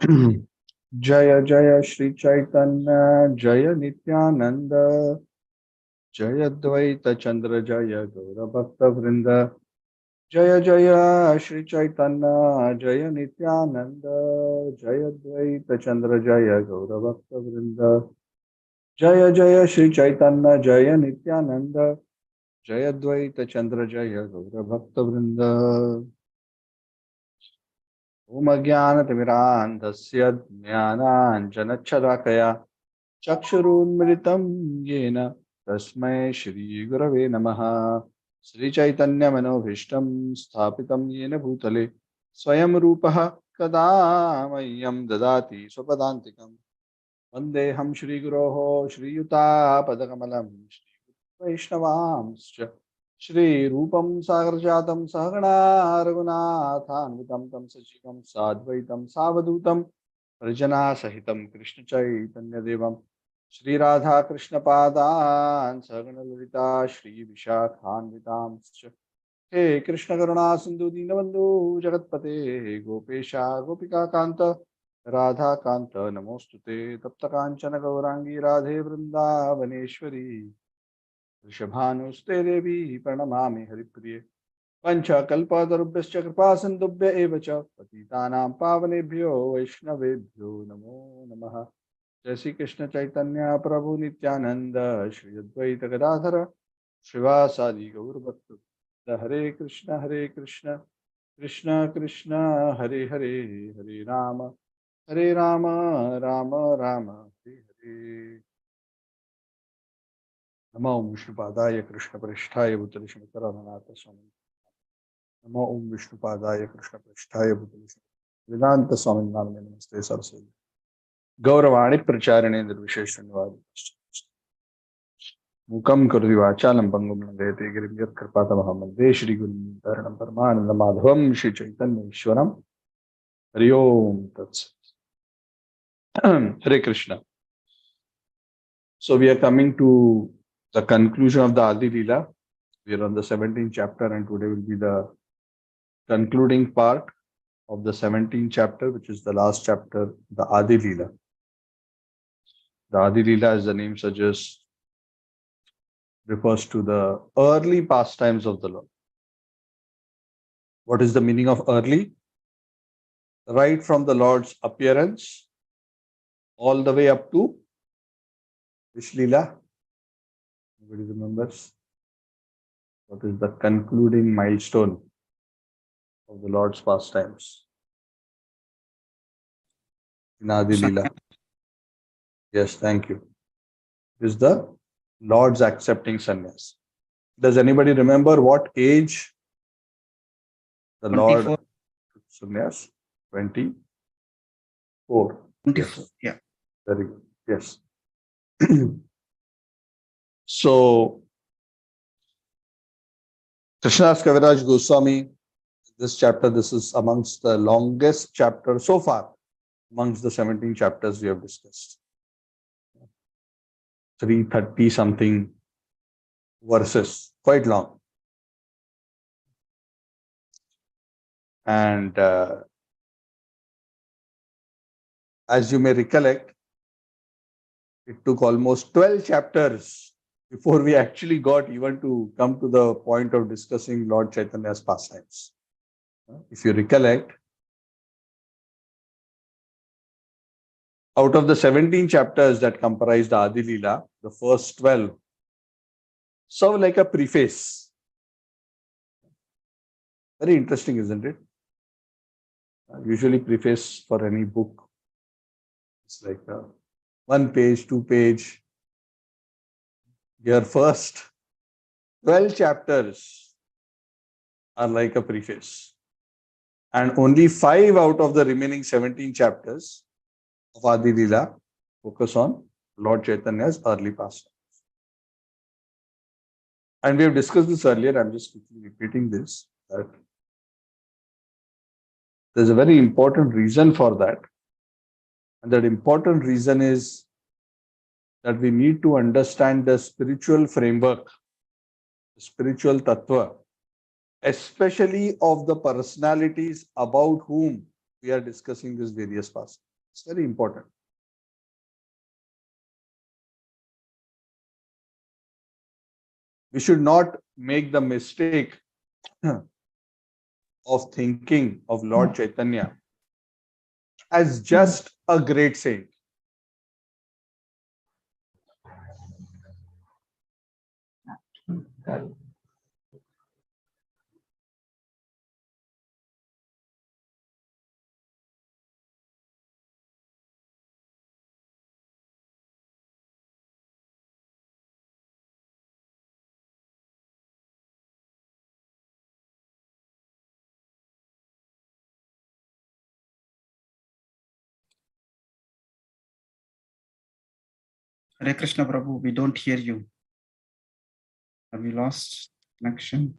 Jaya Jaya Shri Chaitanya Jaya Nityananda Jaya Dvaita Chandra Jaya Gaura Bhakta Vrinda Jaya Jaya Shri Chaitanya Jaya Nityananda Jaya Dvaita Chandra Jaya Gaura Bhakta Vrinda Jaya Jaya Shri Chaitanya Jaya Nityananda Jaya Dvaita Chandra Jaya Gaura Bhakta Vrinda Om Ajnanatimirandhasya Jnananjanachadakaya Chakshurunmilitam Yena Tasmai Shri Gurave Namaha Sri Chaitanya Manobhishtam Sthapitam Yena Bhutale Swayam Rupaha Kadamayyam Dadati Swapadantikam Vandeham Shri Guroho Shri Yuta Padakamalam Shri Vaishnavamscha Shri Rupam Sagarjatam Sahagana Raghunathanvitam Tam Sachivam Sadvaitam Savadutam Rajana Sahitam Krishna Chaitanya Devam Shri Radha Krishna Padan Sahagana Lalita Shri Vishakhanvitamscha He Krishna Karuna Sindhu Dinabandhu Jagatpate Gopesha Gopika Kanta Radha Kanta Namostute Tapta Kanchana Gaurangi Radhe Vrindavaneshwari Rishabhanuste Devi Pranamami Haripriye Pancha Kalpatarubhyascha Kripa Sindhubhya Evacha Patitanam Pavanebhyo Vaishnavebhyo Namo Namaha Jai Shri Krishna Chaitanya Prabhu Nityananda Shri Advaita Gadadhara Srivasadi Gaur Bhakta Hare Krishna Krishna Krishna Hare Hare Hare Rama Rama Rama Hare Hare Namo Om Vishnupadaya Krishna Prishthaya Bhutale Shri Manata Swami Namo Om Vishnupadaya Krishna Prishthaya Bhutale Shri Vedanta Swami Namane Namaste Saraswati Gauravani Pracharane Nirvishesha Nivadi Mukam Karudi Vachalam Pangum Nandete Giribhyat Kripata Mahamande Shri Guru Dharanam Paramananda Madhavam Shri Chaitanya Ishwaram Hari Om Tats Hare Krishna. So we are coming to the conclusion of the Adi Lila. We are on the 17th chapter and today will be the concluding part of the 17th chapter, which is the last chapter, the Adi Lila. The Adi Lila, as the name suggests, refers to the early pastimes of the Lord. What is the meaning of early? Right from the Lord's appearance all the way up to which Lila? Nobody remembers? What is the concluding milestone of the Lord's pastimes? In Adi Lila. Yes, thank you. It is the Lord's accepting sannyas. Does anybody remember what age the 24. Lord took sannyas? 24. 24. Yes. Yeah. Very good. Yes. So, Krishnadas Kaviraj Goswami, this chapter, this is amongst the longest chapter so far, amongst the 17 chapters we have discussed. 330 something verses, quite long. And as you may recollect, it took almost 12 chapters before we actually got even to come to the point of discussing Lord Chaitanya's pastimes. If you recollect, out of the 17 chapters that comprise the Adi Lila, the first 12 serve like a preface. Very interesting, isn't it? Usually preface for any book, it's like a 1 page, 2 page. Your first 12 chapters are like a preface. And only 5 out of the remaining 17 chapters of Adi Lila focus on Lord Chaitanya's early pastimes. And we have discussed this earlier, I'm just quickly repeating this, that there's a very important reason for that. And that important reason is that we need to understand the spiritual framework, the spiritual tattva, especially of the personalities about whom we are discussing these various pastimes. It's very important. We should not make the mistake of thinking of Lord Chaitanya as just a great saint. Hare Krishna Prabhu, we don't hear you. Have you lost connection?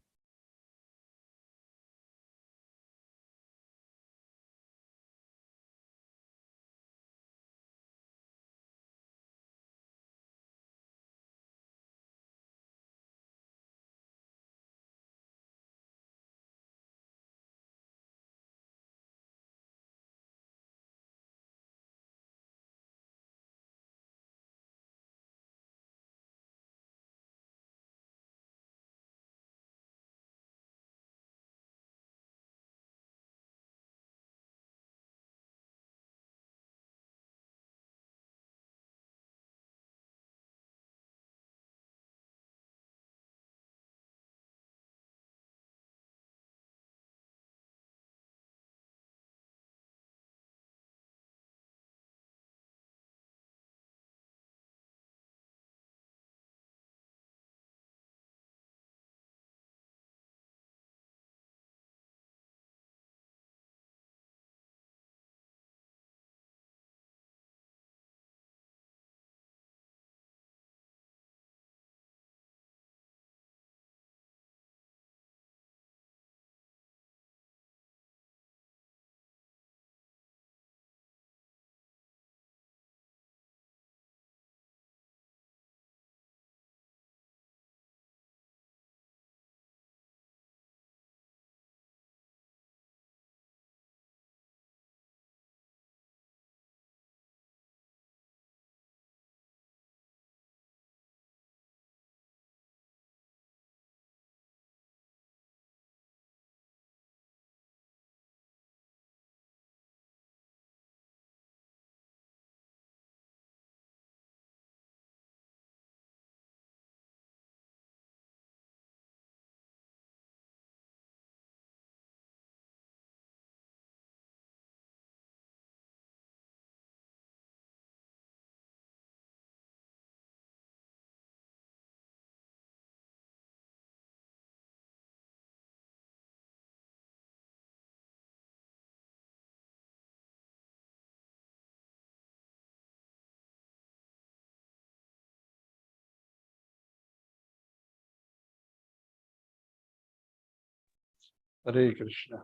Hare Krishna.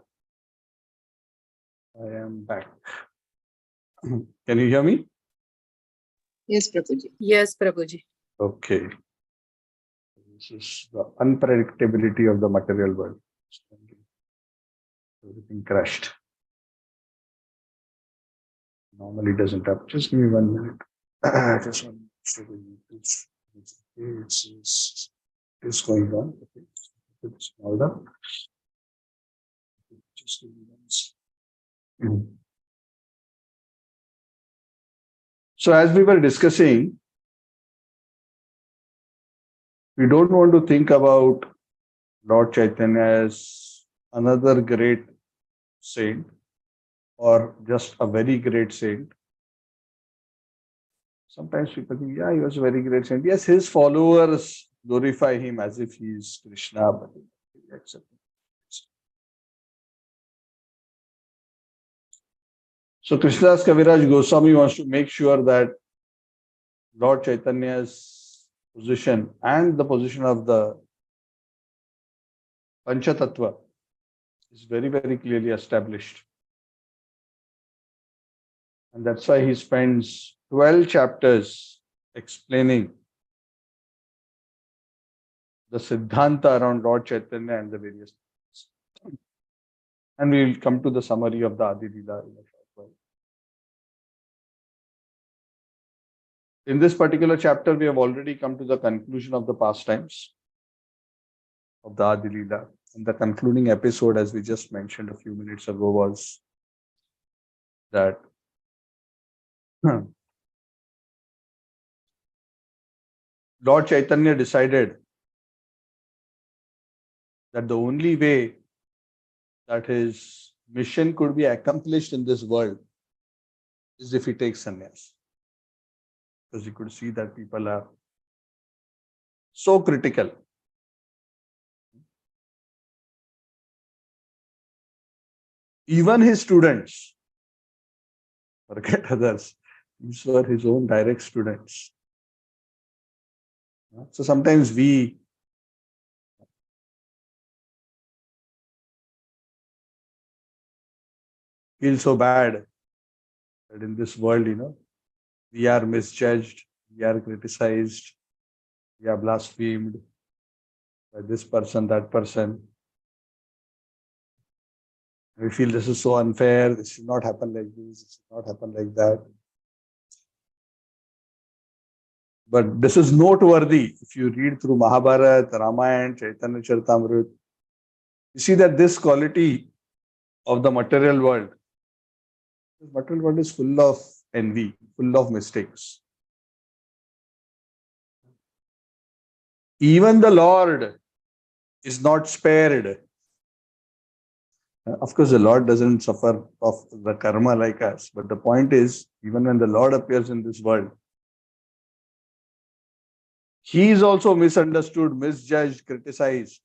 I am back. Can you hear me? Yes, Prabhuji. Yes, Prabhuji. Okay. This is the unpredictability of the material world. Everything crashed. Normally it doesn't happen. Just give me 1 minute. I just want to show you this. It's going on. Okay. It's all done. Just give me 1 second. So as we were discussing, we don't want to think about Lord Chaitanya as another great saint or just a very great saint. Sometimes people think, yeah, he was a very great saint. Yes, his followers glorify him as if he is Krishna, but he accepts him. So Krishnadas Kaviraj Goswami wants to make sure that Lord Chaitanya's position and the position of the Panchatattva is very, very clearly established. And that's why he spends 12 chapters explaining the Siddhanta around Lord Chaitanya and the various things. And we will come to the summary of the Adi Lila in a short while. In this particular chapter, we have already come to the conclusion of the pastimes of the Adi Lila. And the concluding episode, as we just mentioned a few minutes ago, was that Lord Chaitanya decided that the only way that his mission could be accomplished in this world is if he takes sannyas. Because he could see that people are so critical. Even his students, forget others, these were his own direct students. So sometimes we feel so bad that in this world, we are misjudged, we are criticized, we are blasphemed by this person, that person. We feel this is so unfair, this should not happen like this, it should not happen like that. But this is noteworthy. If you read through Mahabharata, Ramayana, Chaitanya Charitamrita, you see that this quality of the material world is full of envy, full of mistakes. Even the Lord is not spared. Of course, the Lord doesn't suffer of the karma like us. But the point is, even when the Lord appears in this world, he is also misunderstood, misjudged, criticized,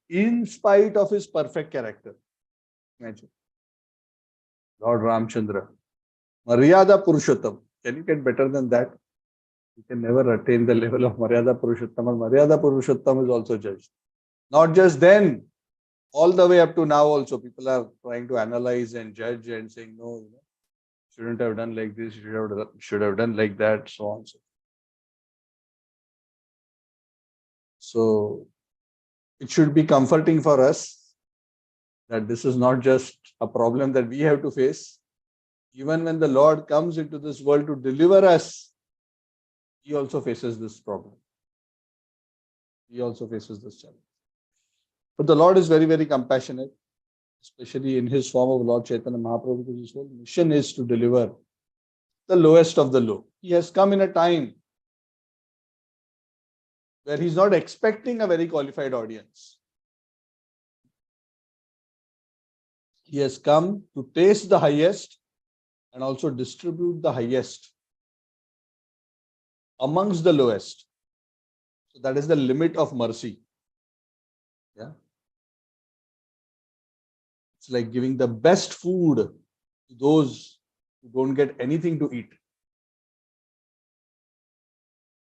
in spite of his perfect character. Imagine. Lord Ramchandra, Maryada Purushottam. Can you get better than that? You can never attain the level of Maryada Purushottam. And Maryada Purushottam is also judged. Not just then, all the way up to now also, people are trying to analyze and judge and saying, no, shouldn't have done like this, should have done like that, so on. So it should be comforting for us that this is not just a problem that we have to face. Even when the Lord comes into this world to deliver us, he also faces this problem. He also faces this challenge. But the Lord is very, very compassionate, especially in his form of Lord Chaitanya Mahaprabhu, because his whole mission is to deliver the lowest of the low. He has come in a time where he's not expecting a very qualified audience. He has come to taste the highest and also distribute the highest amongst the lowest. So that is the limit of mercy. Yeah. It's like giving the best food to those who don't get anything to eat.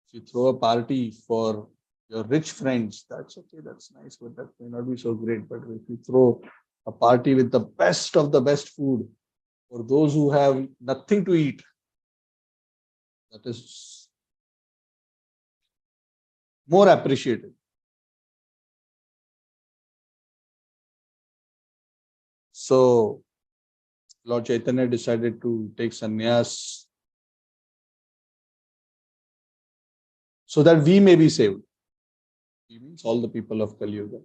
If you throw a party for your rich friends, that's okay, that's nice, but that may not be so great. But if you throw a party with the best of the best food for those who have nothing to eat, that is more appreciated. So Lord Chaitanya decided to take sannyas so that we may be saved. He means all the people of Kali Yuga,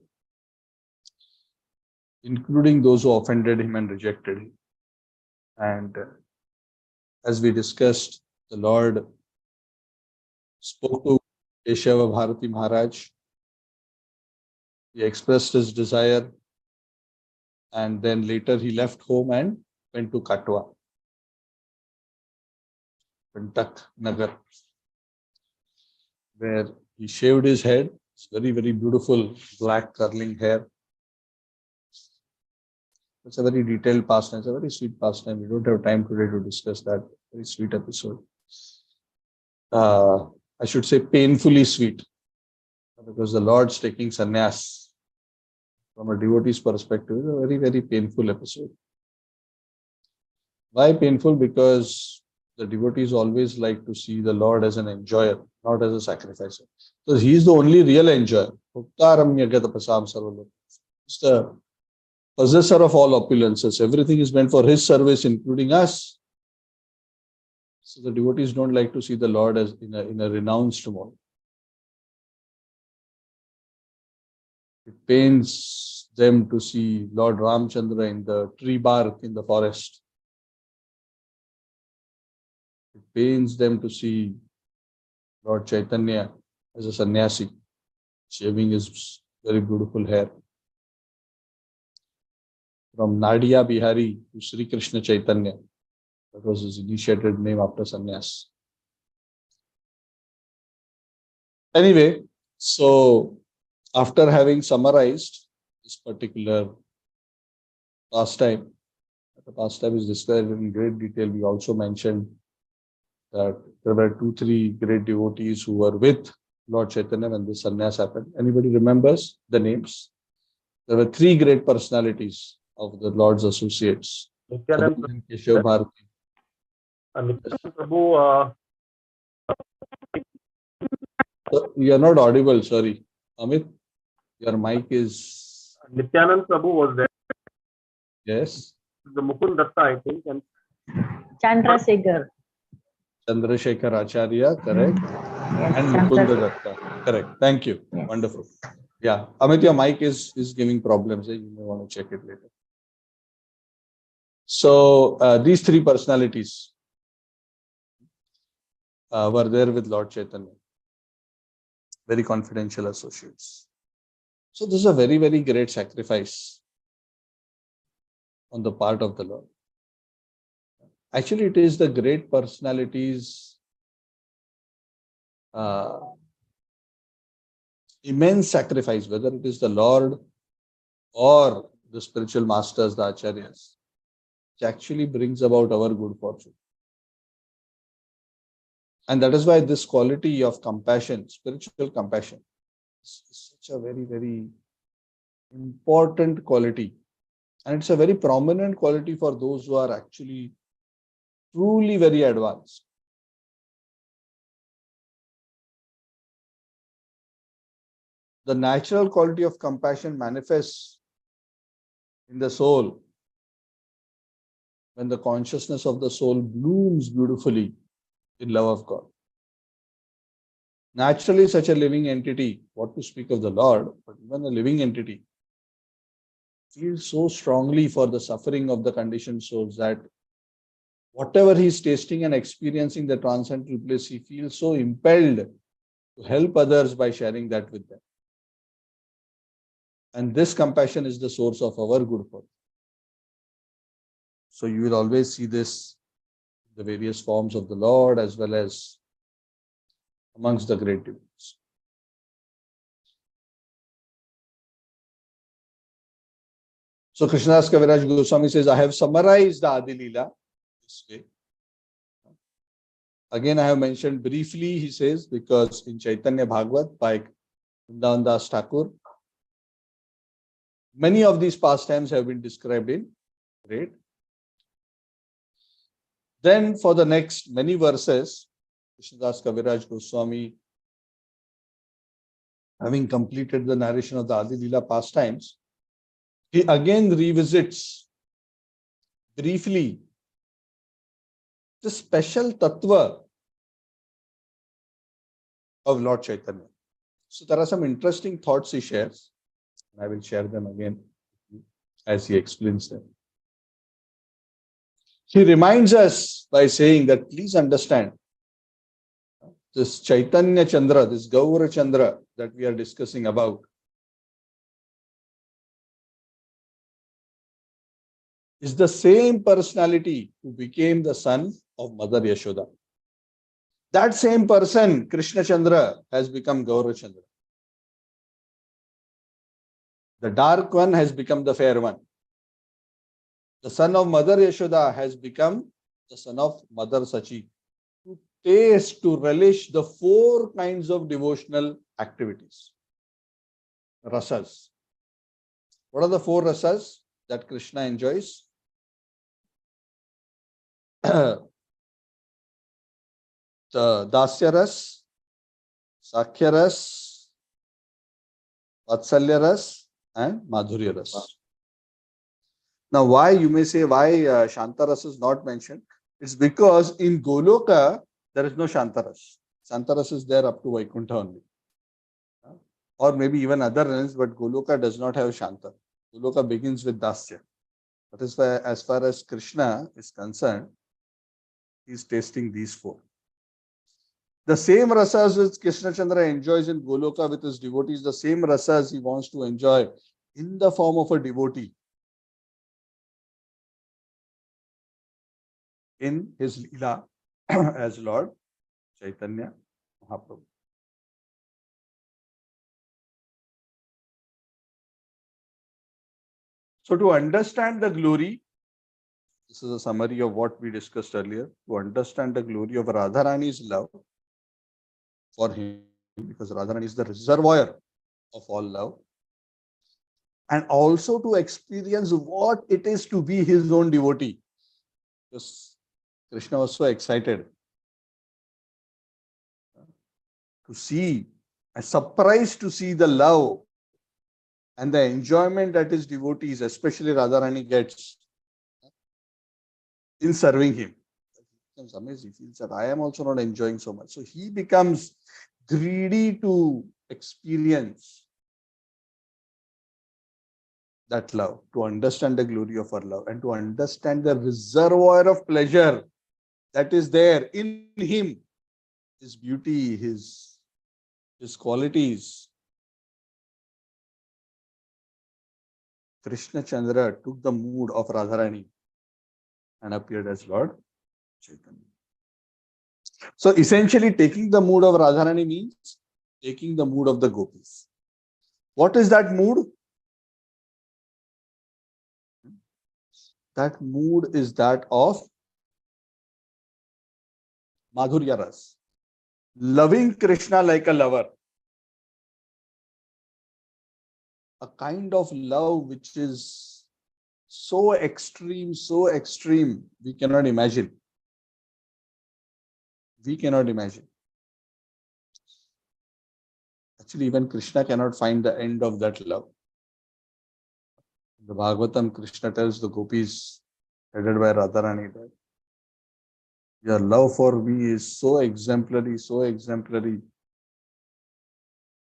including those who offended him and rejected him. And as we discussed, the Lord spoke to Keshava Bharati Maharaj. He expressed his desire, and then later he left home and went to Katwa, Pantak Nagar, where he shaved his head. It's very, very beautiful black curling hair. It's a very detailed pastime. It's a very sweet pastime. We don't have time today to discuss that. Very sweet episode. I should say painfully sweet, because the Lord's taking sannyas from a devotee's perspective is a very, very painful episode. Why painful? Because the devotees always like to see the Lord as an enjoyer, not as a sacrificer. Because he is the only real enjoyer. He's the possessor of all opulences. Everything is meant for his service, including us. So the devotees don't like to see the Lord as in a renounced mode. It pains them to see Lord Ramchandra in the tree bark in the forest. It pains them to see Lord Chaitanya as a sannyasi, shaving his very beautiful hair. From Nadia Bihari to Sri Krishna Chaitanya. That was his initiated name after sannyas. Anyway, so after having summarized this particular pastime, the pastime is described in great detail. We also mentioned that there were 2-3 great devotees who were with Lord Chaitanya when this sannyas happened. Anybody remembers the names? There were 3 great personalities of the Lord's associates. Nityanand Keshav Bharati. Nityanand Prabhu, You are not audible, sorry. Amit, your mic is... Nityanand Prabhu was there. Yes. The Mukund Datta, I think, and Chandrasekhar. Chandrasekhar Acharya, correct. Yes, And Mukunda Datta, correct. Thank you. Yes. Wonderful. Yeah, Amit, your mic is giving problems. You may want to check it later. So these 3 personalities were there with Lord Chaitanya. Very confidential associates. So this is a very, very great sacrifice on the part of the Lord. Actually, it is the great personalities' immense sacrifice, whether it is the Lord or the spiritual masters, the acharyas, which actually brings about our good fortune. And that is why this quality of compassion, spiritual compassion, is such a very, very important quality. And it's a very prominent quality for those who are actually truly very advanced. The natural quality of compassion manifests in the soul when the consciousness of the soul blooms beautifully in love of God. Naturally, such a living entity, what to speak of the Lord, but even a living entity, feels so strongly for the suffering of the conditioned souls that whatever he's tasting and experiencing the transcendental bliss, he feels so impelled to help others by sharing that with them. And this compassion is the source of our good fortune. So you will always see this in the various forms of the Lord as well as amongst the great devotees. So Krishnadas Kaviraj Goswami says, I have summarized the Adi Lila this way. Again, I have mentioned briefly, he says, because in Chaitanya Bhagavat by Vrindavan Das Thakur, many of these pastimes have been described in great. Then for the next many verses, Krishnadas Kaviraj Goswami, having completed the narration of the Adi Lila pastimes, he again revisits briefly the special tattva of Lord Chaitanya. So there are some interesting thoughts he shares, and I will share them again as he explains them. He reminds us by saying that please understand this Chaitanya Chandra, this Gaura Chandra that we are discussing about, is the same personality who became the son of Mother Yashoda. That same person, Krishna Chandra, has become Gaura Chandra. The dark one has become the fair one. The son of Mother Yashoda has become the son of Mother Sachi. To taste, to relish the 4 kinds of devotional activities. Rasas. What are the 4 rasas that Krishna enjoys? The Dasya Ras, Sakhya Ras, Vatsalya Ras, and Madhurya Ras. Now, why, you may say, why Shanta Ras is not mentioned? It's because in Goloka, there is no Shantaras. Shantaras is there up to Vaikuntha only. Or maybe even other realms, but Goloka does not have Shanta. Goloka begins with Dasya. That is why, as far as Krishna is concerned, he is tasting these four. The same rasas which Krishna Chandra enjoys in Goloka with his devotees, the same rasas he wants to enjoy in the form of a devotee in his Lila as Lord Chaitanya Mahaprabhu. So to understand the glory, this is a summary of what we discussed earlier. To understand the glory of Radharani's love for him, because Radharani is the reservoir of all love, and also to experience what it is to be his own devotee. Because Krishna was so excited to see, surprised to see the love and the enjoyment that his devotees, especially Radharani, gets in serving him. It becomes amazing. He feels that I am also not enjoying so much. So he becomes greedy to experience that love, to understand the glory of our love, and to understand the reservoir of pleasure that is there in him, his beauty, his qualities. Krishna Chandra took the mood of Radharani and appeared as Lord Chaitanya. So essentially, taking the mood of Radharani means taking the mood of the gopis. What is that mood? That mood is that of Madhurya Ras, loving Krishna like a lover. A kind of love which is so extreme, we cannot imagine. We cannot imagine. Actually, even Krishna cannot find the end of that love. The Bhagavatam, Krishna tells the gopis, headed by Radharani, that your love for me is so exemplary,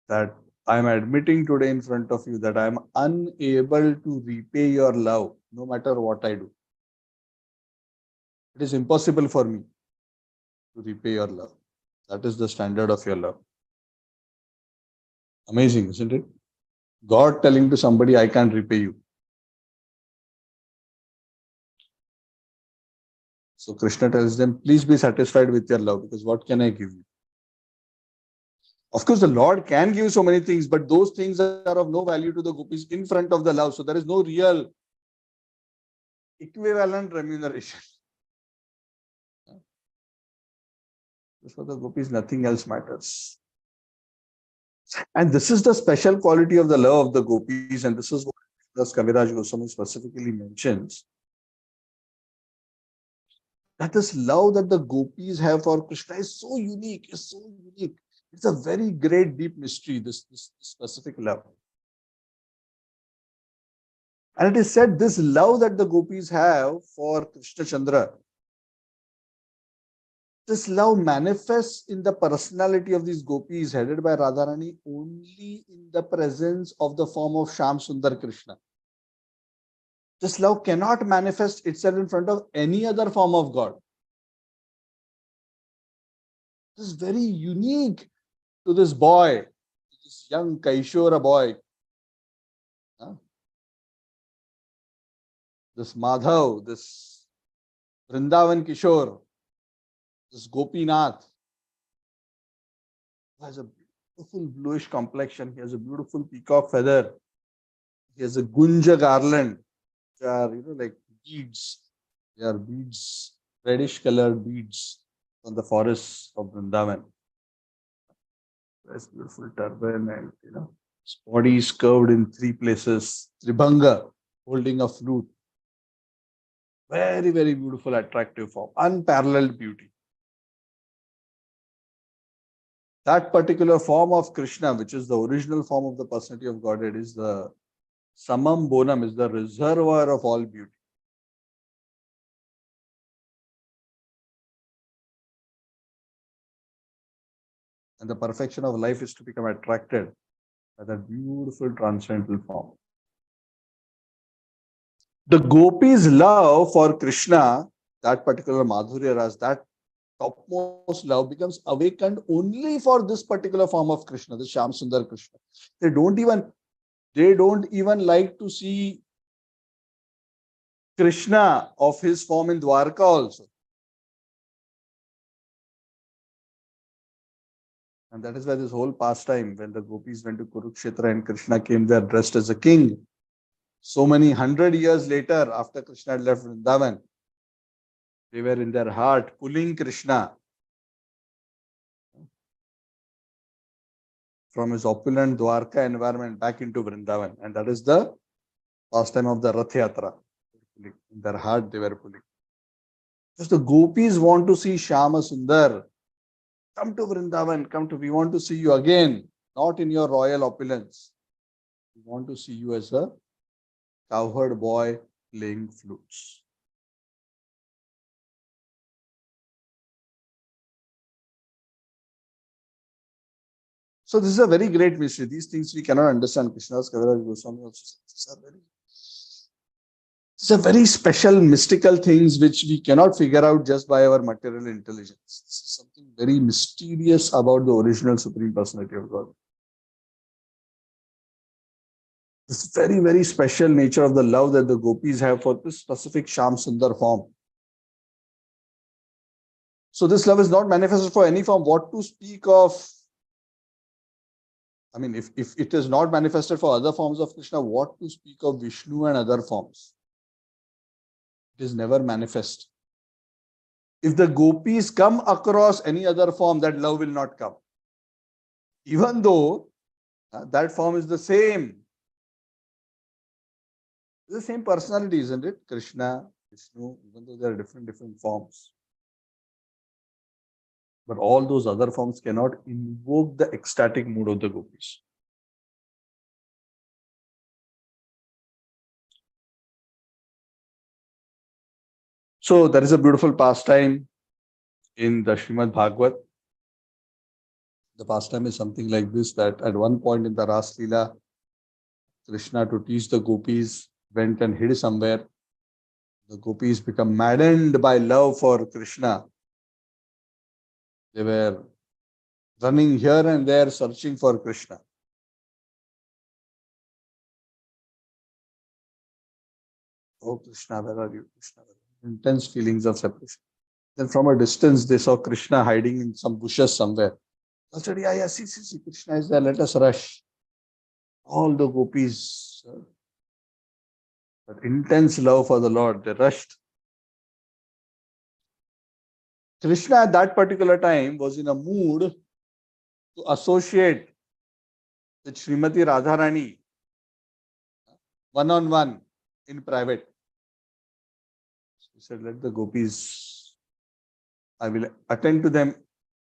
that I am admitting today in front of you that I am unable to repay your love, no matter what I do. It is impossible for me to repay your love. That is the standard of your love. Amazing, isn't it? God telling to somebody, I can't repay you. So Krishna tells them, please be satisfied with your love, because what can I give you? Of course, the Lord can give so many things, but those things are of no value to the gopis in front of the love. So there is no real equivalent remuneration. For the gopis, nothing else matters. And this is the special quality of the love of the gopis, and this is what Kaviraj Goswami specifically mentions. That this love that the gopis have for Krishna is so unique, It's a very great, deep mystery, this specific love. And it is said this love that the gopis have for Krishna Chandra, this love manifests in the personality of these gopis headed by Radharani only in the presence of the form of Sham Sundar Krishna. This love cannot manifest itself in front of any other form of God. This is very unique to this boy, this young Kaishora boy. This Madhav, this Vrindavan Kishore, this Gopinath, who has a beautiful bluish complexion. He has a beautiful peacock feather. He has a gunja garland. They are, like beads. They are beads, reddish colored beads from the forests of Vrindavan. That's beautiful turban, and his body is curved in three places. Tribhanga, holding a flute. Very, very beautiful, attractive form. Unparalleled beauty. That particular form of Krishna, which is the original form of the personality of Godhead, is the Samam Bonam, is the reservoir of all beauty. And the perfection of life is to become attracted by that beautiful transcendental form. The gopis' love for Krishna, that particular Madhurya Ras, that topmost love becomes awakened only for this particular form of Krishna, the Shyam Sundar Krishna. They don't even like to see Krishna of his form in Dwarka also. And that is why this whole pastime, when the gopis went to Kurukshetra and Krishna came there dressed as a king, so many 100 years later, after Krishna had left Vrindavan, they were in their heart pulling Krishna from his opulent Dwarka environment back into Vrindavan. And that is the pastime of the Rath Yatra. In their heart, they were pulling. Because the gopis want to see Shyama Sundar. Come to Vrindavan, we want to see you again, not in your royal opulence. We want to see you as a cowherd boy playing flutes. So this is a very great mystery. These things we cannot understand. Krishnadas Kaviraj Goswami also said these are very special mystical things which we cannot figure out just by our material intelligence. This is something very mysterious about the original Supreme Personality of God. This very, very special nature of the love that the gopis have for this specific Shyam Sundar form. So this love is not manifested for any form. What to speak of? I mean, if it is not manifested for other forms of Krishna, what to speak of Vishnu and other forms? It is never manifest. If the gopis come across any other form, that love will not come. Even though that form is the same. It's the same personality, isn't it? Krishna, Vishnu, even though they are different forms. But all those other forms cannot invoke the ecstatic mood of the gopis. So there is a beautiful pastime in the Srimad Bhagavad. The pastime is something like this, that at one point in the Ras Lila, Krishna, to teach the gopis, went and hid somewhere. The gopis become maddened by love for Krishna. They were running here and there searching for Krishna. Oh Krishna, where are you? Krishna, where are you? Intense feelings of separation. Then from a distance, they saw Krishna hiding in some bushes somewhere. They said, yeah, see, Krishna is there, let us rush. All the gopis, that intense love for the Lord, they rushed. Krishna at that particular time was in a mood to associate with Srimati Radharani one-on-one in private. He said, let the gopis, I will attend to them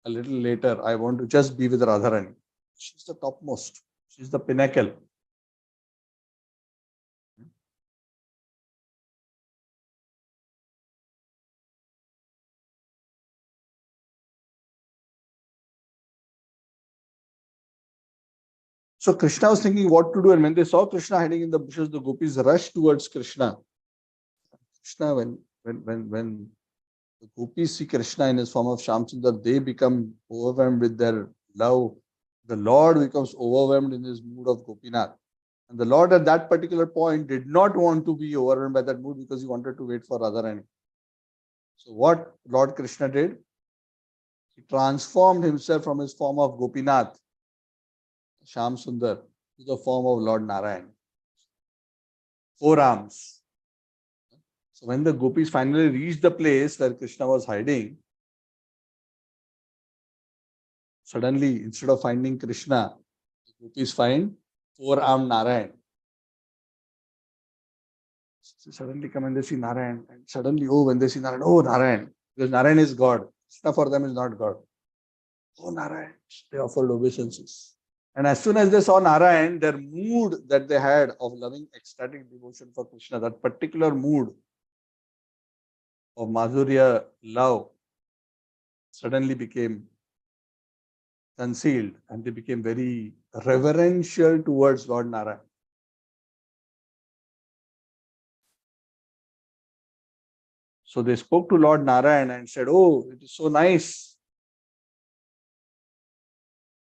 a little later. I want to just be with Radharani. She's the topmost. She's the pinnacle. So Krishna was thinking what to do, and when they saw Krishna hiding in the bushes, the gopis rushed towards Krishna. Krishna, when the gopis see Krishna in his form of Shyamsundar, they become overwhelmed with their love. The Lord becomes overwhelmed in his mood of Gopinath. And the Lord at that particular point did not want to be overwhelmed by that mood because he wanted to wait for Radharani. So what Lord Krishna did? He transformed himself from his form of Gopinath, Shyam Sundar, to the form of Lord Narayan. 4 arms. So when the gopis finally reached the place where Krishna was hiding, suddenly instead of finding Krishna, the gopis find 4-armed Narayan. So suddenly come and they see Narayan, and suddenly, when they see Narayan, Narayan, because Narayan is God. Krishna for them is not God. Oh Narayan, they offered obeisances. And as soon as they saw Narayan, their mood that they had of loving ecstatic devotion for Krishna, that particular mood of Madhurya love, suddenly became concealed and they became very reverential towards Lord Narayan. So they spoke to Lord Narayan and said, "Oh, it is so nice.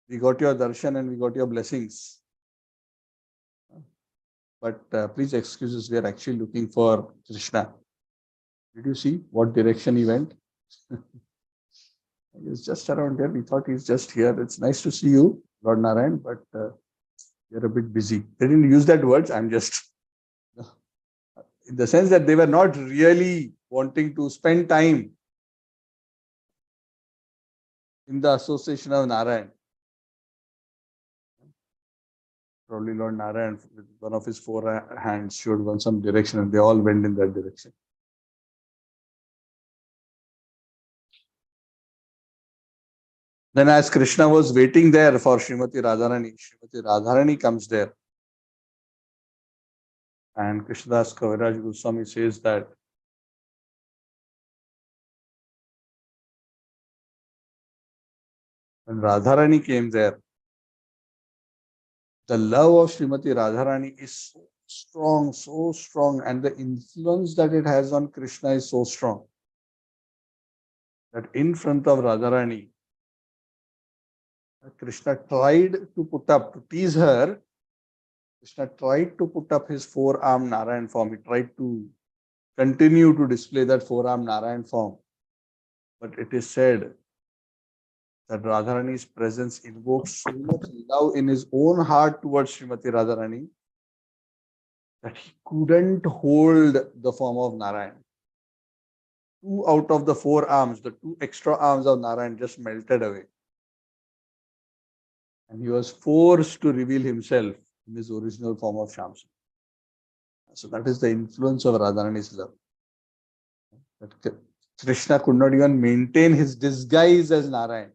We got your darshan and we got your blessings. But please excuse us, we are actually looking for Krishna. Did you see what direction he went? He's just around here. We thought he's just here. It's nice to see you, Lord Narayan, but you're a bit busy." They didn't use that words. I'm just in the sense that they were not really wanting to spend time in the association of Narayan. Probably Lord Narayan, with one of his four hands, showed one some direction, and they all went in that direction. Then, as Krishna was waiting there for Srimati Radharani comes there. And Krishnadas Kaviraj Goswami says that when Radharani came there, the love of Srimati Radharani is so strong, and the influence that it has on Krishna is so strong that in front of Radharani, Krishna tried to tease her. Krishna tried to put up his four-armed Narayan form. He tried to continue to display that four-armed Narayan form. But it is said that Radharani's presence invokes so much love in his own heart towards Srimati Radharani that he couldn't hold the form of Narayan. Two out of the four arms, the two extra arms of Narayan just melted away. And he was forced to reveal himself in his original form of Shamsa. So that is the influence of Radharani's love. That Krishna could not even maintain his disguise as Narayan.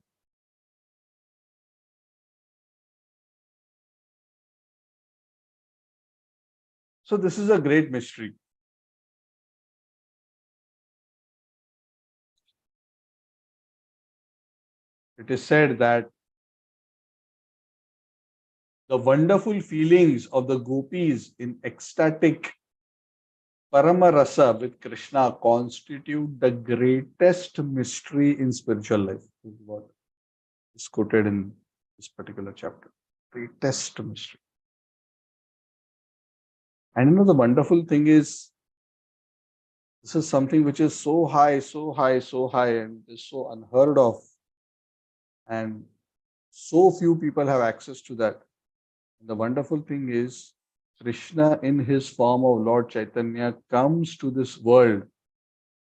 So this is a great mystery. It is said that the wonderful feelings of the gopis in ecstatic Paramarasa with Krishna constitute the greatest mystery in spiritual life. This is what is quoted in this particular chapter. Greatest mystery. And the wonderful thing is, this is something which is so high, and is so unheard of. And so few people have access to that. And the wonderful thing is, Krishna in his form of Lord Chaitanya comes to this world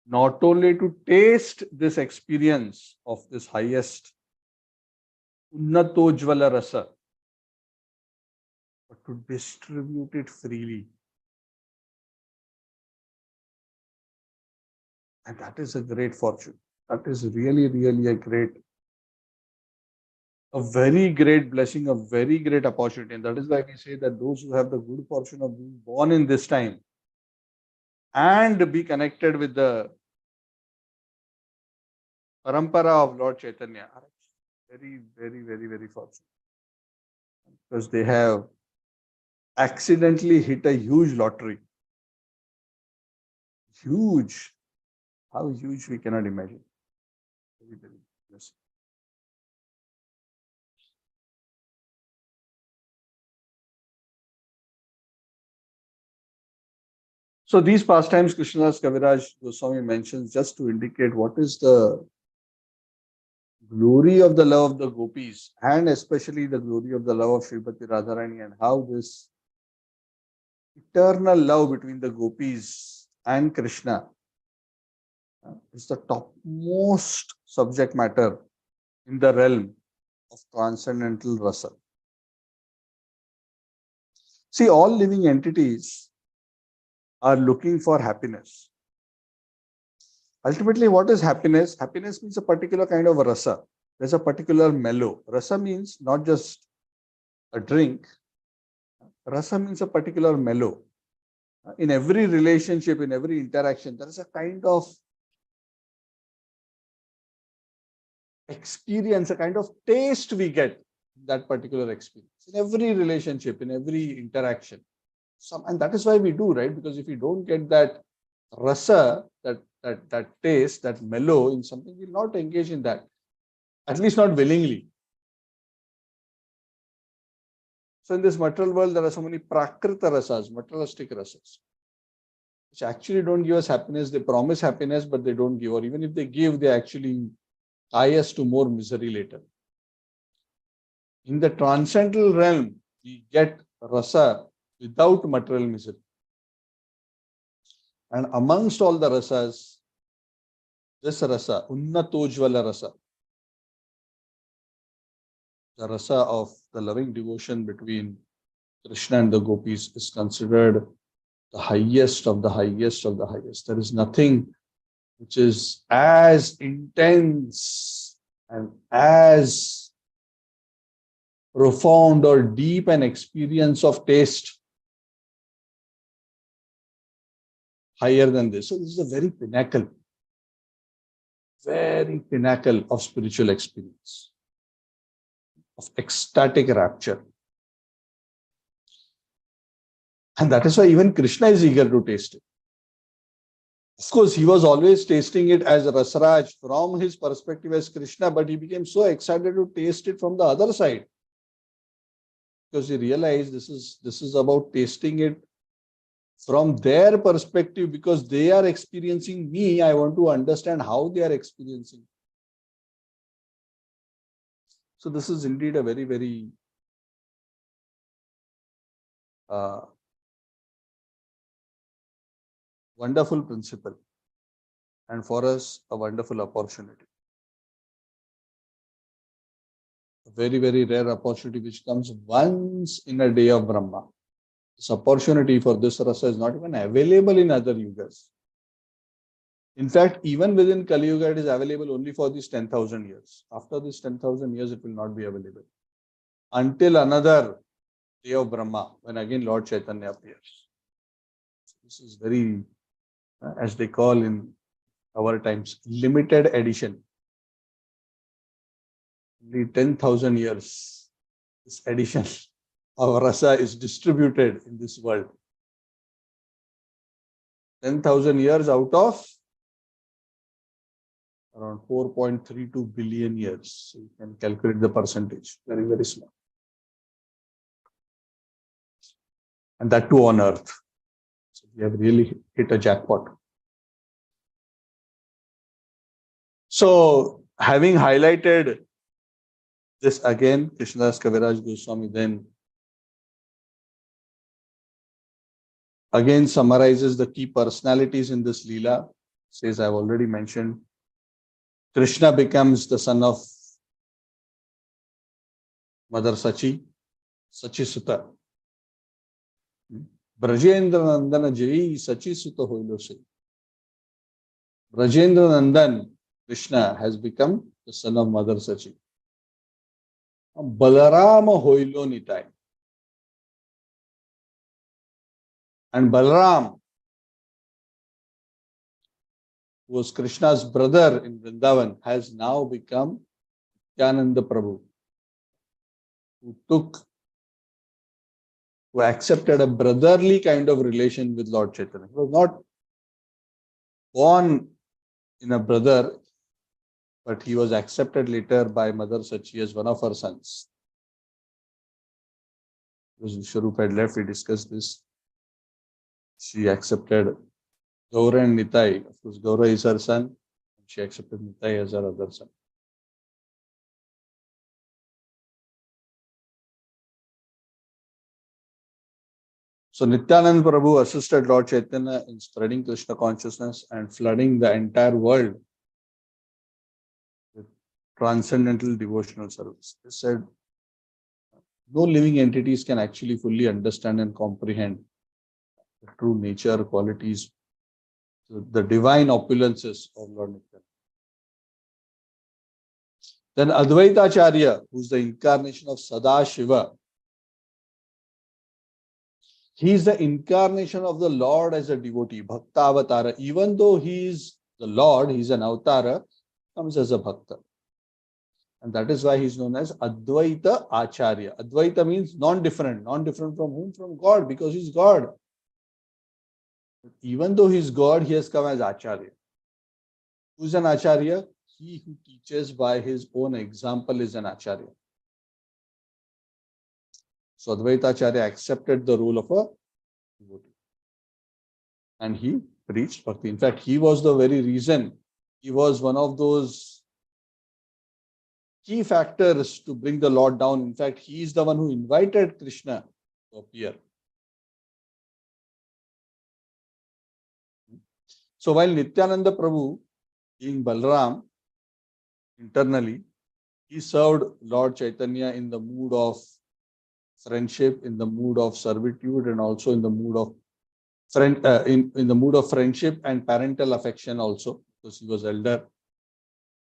not only to taste this experience of this highest Unnatojvala Rasa, but to distribute it freely. And that is a great fortune. That is really a very great blessing, a very great opportunity. And that is why we say that those who have the good fortune of being born in this time and be connected with the parampara of Lord Chaitanya are very fortunate. Because they have accidentally hit a huge lottery. Huge. How huge we cannot imagine. Very blessed. So these pastimes Krishnadas Kaviraj Goswami mentions just to indicate what is the glory of the love of the gopis, and especially the glory of the love of Srimati Radharani, and how this eternal love between the gopis and Krishna is the topmost subject matter in the realm of transcendental rasa. See, all living entities are looking for happiness. Ultimately, what is happiness? Happiness means a particular kind of rasa. There's a particular mellow. Rasa means not just a drink. Rasa means a particular mellow. In every relationship, in every interaction, there is a kind of experience, a kind of taste we get in that particular experience, in every relationship, in every interaction. And that is why we do, right? Because if we don't get that rasa, that taste, that mellow in something, we'll not engage in that, at least not willingly. So in this material world, there are so many prakrita rasas, materialistic rasas, which actually don't give us happiness. They promise happiness, but they don't give. Or even if they give, they actually tie us to more misery later. In the transcendental realm, we get rasa without material misery. And amongst all the rasas, this rasa, unnatojvala rasa, the rasa of the loving devotion between Krishna and the gopis, is considered the highest of the highest of the highest. There is nothing which is as intense and as profound or deep an experience of taste higher than this. So this is a very pinnacle of spiritual experience, of ecstatic rapture. And that is why even Krishna is eager to taste it. Of course, he was always tasting it as Rasraj from his perspective as Krishna, but he became so excited to taste it from the other side, because he realized this is about tasting it from their perspective, because they are experiencing me. I want to understand how they are experiencing. So this is indeed a very, very wonderful principle, and for us a wonderful opportunity. A very, very rare opportunity which comes once in a day of Brahma. This opportunity for this rasa is not even available in other yugas. In fact, even within Kali Yuga, it is available only for these 10,000 years. After these 10,000 years, it will not be available until another day of Brahma, when again Lord Chaitanya appears. This is very, as they call in our times, limited edition. Only 10,000 years, this edition of rasa is distributed in this world. 10,000 years out of around 4.32 billion years. So you can calculate the percentage. Very, very small. And that too on earth. So we have really hit a jackpot. So having highlighted this again, Krishnadas Kaviraj Goswami then again summarizes the key personalities in this Lila. Says, I've already mentioned, Krishna becomes the son of Mother Sachi, Sachi Sutta. Brajendra Nandana Jai Sachi Sutta Hoilo Se. Brajendra Nandan, Krishna, has become the son of Mother Sachi. Balarama Hoilo Nitai. And Balaram, who was Krishna's brother in Vrindavan, has now become Nityananda Prabhu, who accepted a brotherly kind of relation with Lord Chaitanya. He was not born in a brother, but he was accepted later by Mother Sachi as one of her sons. Because Vishwarup had left, we discussed this. She accepted Gaura and Nitai. Of course, Gaura is her son. She accepted Nitai as her other son. So Nityanand Prabhu assisted Lord Chaitanya in spreading Krishna consciousness and flooding the entire world with transcendental devotional service. He said, no living entities can actually fully understand and comprehend the true nature, qualities, the divine opulences of Lord Nityananda. Then Advaita Acharya, who is the incarnation of Sada Shiva, he is the incarnation of the Lord as a devotee, Bhakta Avatara. Even though he is the Lord, he is an Avatara, comes as a Bhakta. And that is why he is known as Advaita Acharya. Advaita means non-different. Non-different from whom? From God, because he is God. Even though he is God, he has come as Acharya. Who is an Acharya? He who teaches by his own example is an Acharya. So Advaita Acharya accepted the role of a devotee. And he preached bhakti. In fact, he was the very reason. He was one of those key factors to bring the Lord down. In fact, he is the one who invited Krishna to appear. So while Nityananda Prabhu, being Balram, internally, he served Lord Chaitanya in the mood of friendship, in the mood of servitude, and also in the mood of in the mood of friendship and parental affection also, because he was elder.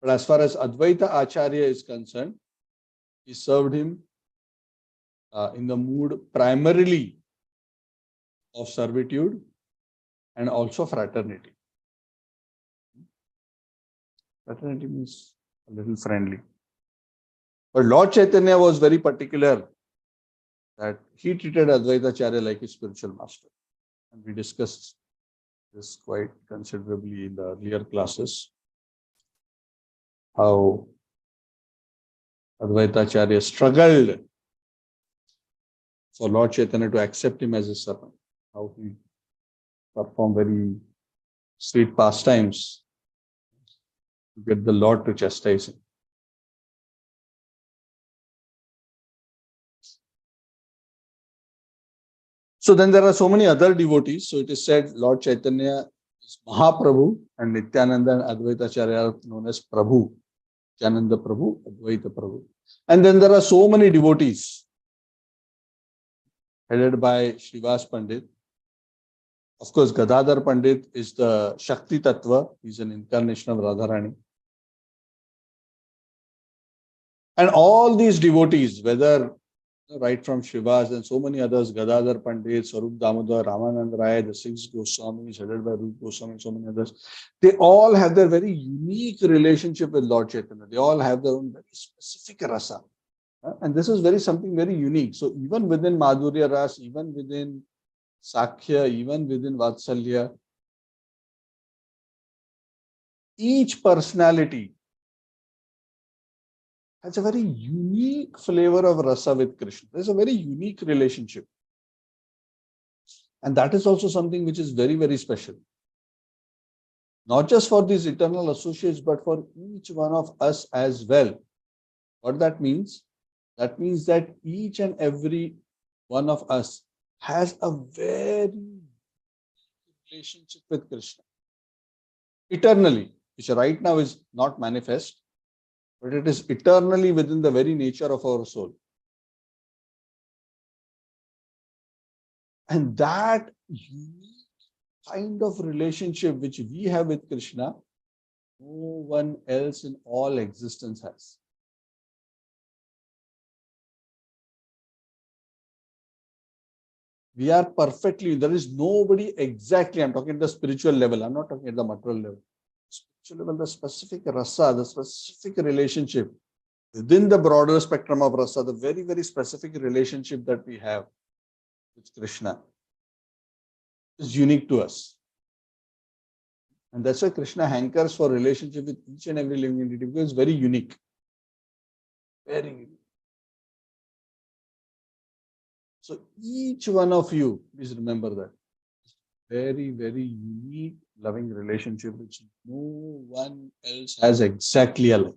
But as far as Advaita Acharya is concerned, he served him in the mood primarily of servitude and also fraternity. Fraternity means a little friendly. But Lord Chaitanya was very particular that he treated Advaita Acharya like his spiritual master. And we discussed this quite considerably in the earlier classes, how Advaita Acharya struggled for Lord Chaitanya to accept him as his servant, how he performed very sweet pastimes to get the Lord to chastise him. So then there are so many other devotees. So it is said Lord Chaitanya is Mahaprabhu and Nityananda and Advaita Acharya are known as Prabhu. Nityananda Prabhu, Advaita Prabhu. And then there are so many devotees headed by Srivas Pandit. Of course, Gadadhar Pandit is the Shakti Tattva. He's an incarnation of Radharani. And all these devotees, whether right from Srivas and so many others, Gadadhar Pandit, Sarup Damodar, Ramanand Rai, the six Goswamis headed by Rup Goswami and so many others, they all have their very unique relationship with Lord Chaitanya. They all have their own very specific rasa. And this is something very unique. So even within Madhurya Ras, even within Sakhya, even within Vatsalya, each personality has a very unique flavor of rasa with Krishna. There's a very unique relationship. And that is also something which is very, very special. Not just for these eternal associates, but for each one of us as well. What that means? That means that each and every one of us has a very relationship with Krishna. Eternally, which right now is not manifest, but it is eternally within the very nature of our soul. And that unique kind of relationship which we have with Krishna, no one else in all existence has. We are perfectly, there is nobody exactly, I'm talking at the spiritual level, I'm not talking at the material level. Spiritual level, the specific rasa, the specific relationship within the broader spectrum of rasa, the very, very specific relationship that we have with Krishna is unique to us. And that's why Krishna hankers for relationship with each and every living entity, because it's very unique. Very unique. So each one of you, please remember that. Very, very unique loving relationship which no one else has exactly alike.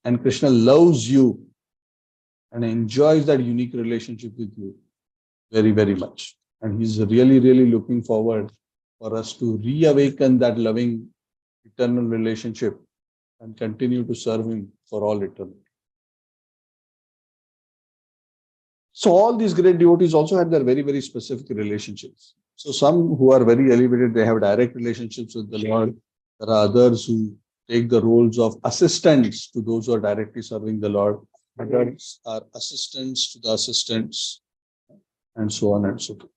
And Krishna loves you and enjoys that unique relationship with you very, very much. And he's really, really looking forward for us to reawaken that loving eternal relationship and continue to serve him for all eternity. So all these great devotees also had their very, very specific relationships. So some who are very elevated, they have direct relationships with the Lord. There are others who take the roles of assistants to those who are directly serving the Lord. Others are assistants to the assistants, and so on and so forth.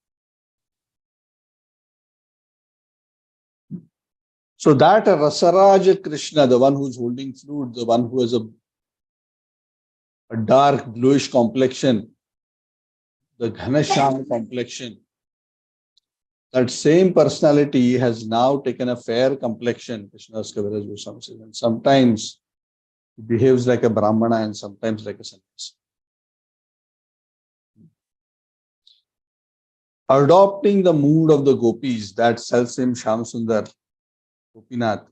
So that Rasaraja Krishna, the one who's holding flute, the one who has a dark bluish complexion, the Ghanasham complexion, that same personality has now taken a fair complexion, Krishnadas Kaviraj Goswami says, and sometimes he behaves like a Brahmana and sometimes like a sannyasi. Adopting the mood of the gopis, that self-same Shyam Sundar Gopinath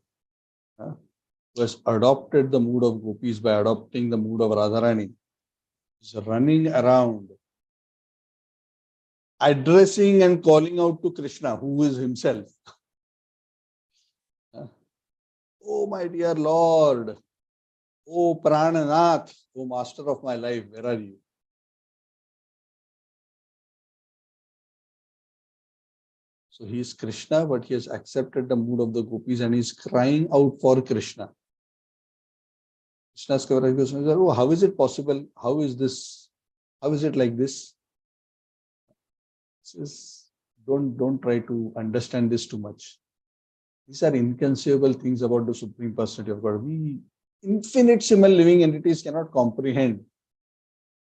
was adopted the mood of gopis by adopting the mood of Radharani. He's running around, addressing and calling out to Krishna, who is himself. Oh, my dear Lord, oh, Prananath, oh, master of my life, where are you? So he is Krishna, but he has accepted the mood of the gopis and he is crying out for Krishna. Krishna's Kaviraj Goswami says, oh, how is it possible? How is this? How is it like this? He says, don't try to understand this too much. These are inconceivable things about the Supreme Personality of God. We infinitesimal living entities cannot comprehend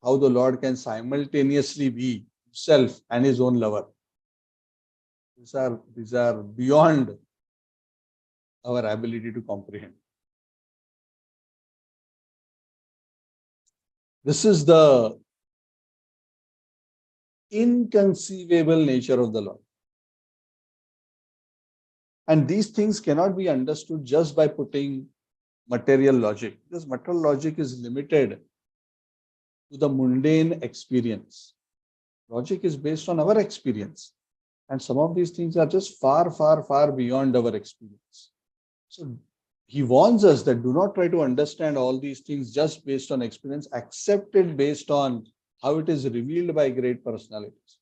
how the Lord can simultaneously be himself and his own lover. These are beyond our ability to comprehend. This is the inconceivable nature of the Lord. And these things cannot be understood just by putting material logic, because material logic is limited to the mundane experience. Logic is based on our experience. And some of these things are just far, far, far beyond our experience. So he warns us that do not try to understand all these things just based on experience, accept it based on how it is revealed by great personalities.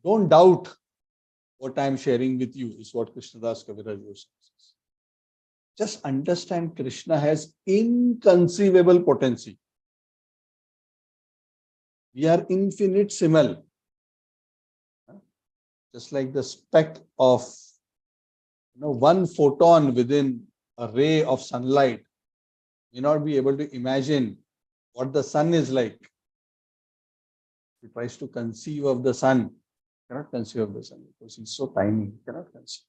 Don't doubt what I am sharing with you, is what Krishnadas Kaviraj says. Just understand Krishna has inconceivable potency. We are infinitesimal. Just like the speck of one photon within a ray of sunlight, may not be able to imagine what the sun is like. He tries to conceive of the sun, cannot conceive of the sun because he's so tiny, he cannot conceive.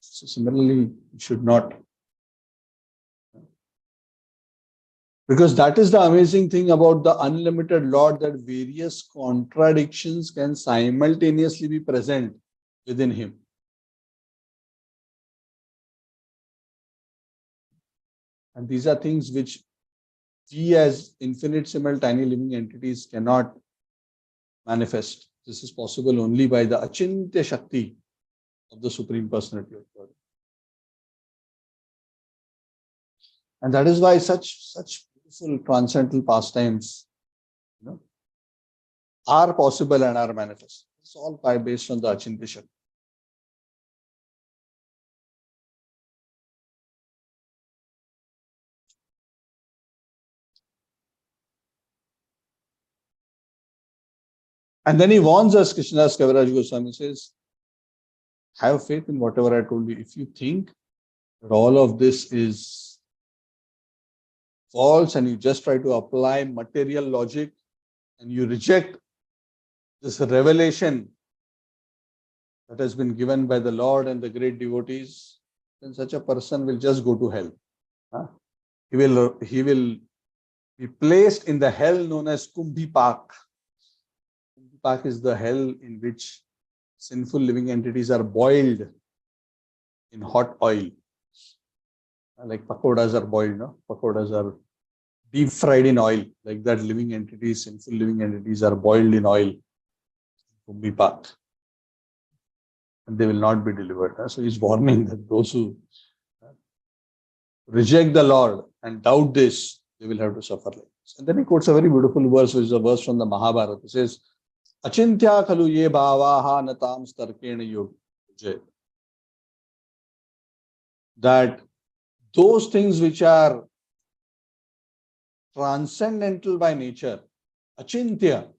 So similarly, it should not. Because that is the amazing thing about the unlimited Lord, that various contradictions can simultaneously be present within him. And these are things which we as infinitesimal tiny living entities cannot manifest. This is possible only by the Achintya Shakti of the Supreme Personality of God. And that is why such beautiful transcendental pastimes are possible and are manifest. It's all based on the Achintya Shakti. And then he warns us, Krishnadas Kaviraj Goswami says, have faith in whatever I told you. If you think that all of this is false and you just try to apply material logic and you reject this revelation that has been given by the Lord and the great devotees, then such a person will just go to hell. He will be placed in the hell known as Kumbhi Pak. Kumbhi Pak is the hell in which sinful living entities are boiled in hot oil. Like pakodas are boiled, no? Pakodas are deep fried in oil. Like that, living entities, sinful living entities are boiled in oil. Kumbhi Pak. And they will not be delivered. So he's warning that those who reject the Lord and doubt this, they will have to suffer like this. And then he quotes a very beautiful verse, which is a verse from the Mahabharata. It says, Achintya khalu ye bhavaha natam starkena yog. That those things which are transcendental by nature, achintya,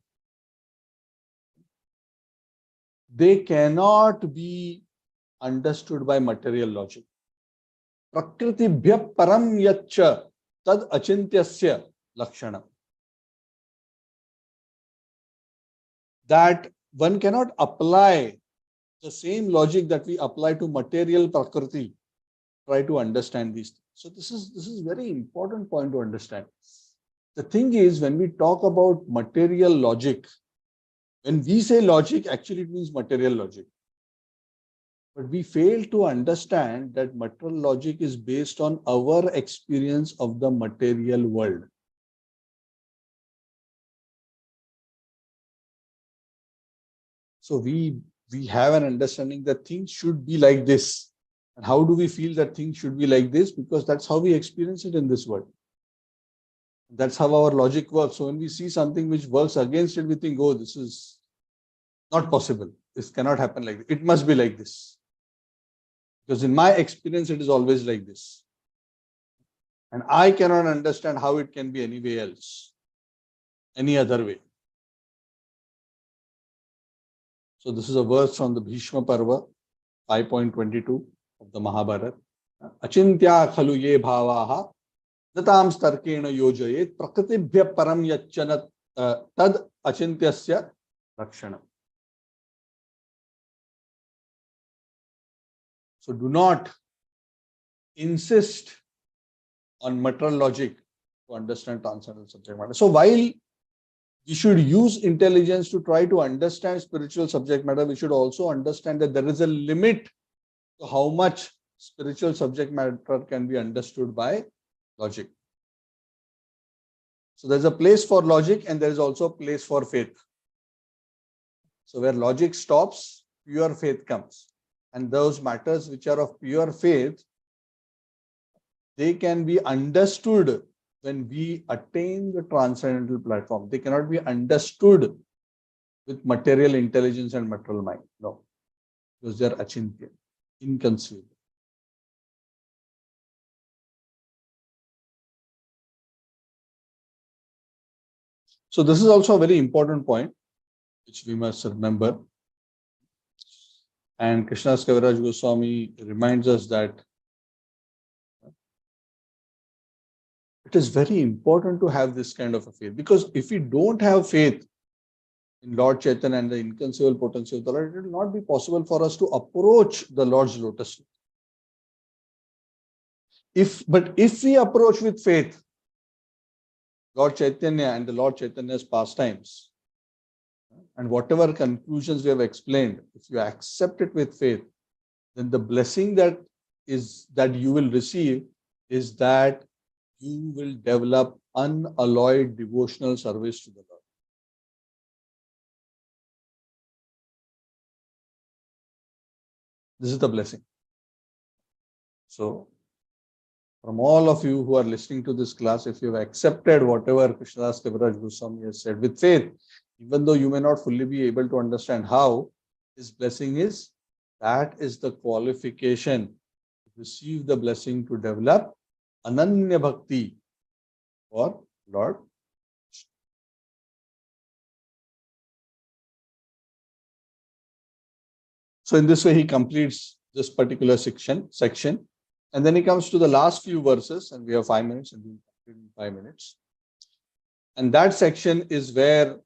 they cannot be understood by material logic. Prakritibhya param yaccha tad achintyasya lakshanam. That one cannot apply the same logic that we apply to material prakriti, try to understand these things. So this is very important point to understand. The thing is, when we talk about material logic, when we say logic, actually it means material logic. But we fail to understand that material logic is based on our experience of the material world. So we have an understanding that things should be like this. And how do we feel that things should be like this? Because that's how we experience it in this world. That's how our logic works. So when we see something which works against it, we think, oh, this is not possible. This cannot happen like this. It must be like this. Because in my experience, it is always like this. And I cannot understand how it can be any way else, any other way. So this is a verse from the Bhishma Parva, 5.22 of the Mahabharata. Achintya khalu ye bhavaha natam starkena yojayet prakritibhya param yachana tad achintyasya rakshanam. So do not insist on material logic to understand transcendental subject matter. So while we should use intelligence to try to understand spiritual subject matter, we should also understand that there is a limit to how much spiritual subject matter can be understood by logic. So there's a place for logic and there is also a place for faith. So where logic stops, pure faith comes. And those matters which are of pure faith, they can be understood when we attain the transcendental platform. They cannot be understood with material intelligence and material mind. No, because they are achintya, inconceivable. So this is also a very important point which we must remember. And Krishnadas Kaviraj Goswami reminds us that it is very important to have this kind of a faith, because if we don't have faith in Lord Chaitanya and the inconceivable potency of the Lord, it will not be possible for us to approach the Lord's lotus feet. But if we approach with faith Lord Chaitanya and the Lord Chaitanya's pastimes, and whatever conclusions we have explained, if you accept it with faith, then the blessing that you will receive is that you will develop unalloyed devotional service to the Lord. This is the blessing. So, from all of you who are listening to this class, if you have accepted whatever Krishnadas Kaviraj Goswami has said with faith, even though you may not fully be able to understand how, his blessing is, that is the qualification to receive the blessing to develop Ananya Bhakti for Lord. So in this way, he completes this particular section. And then he comes to the last few verses, and we have 5 minutes, and we'll complete in 5 minutes. And that section is where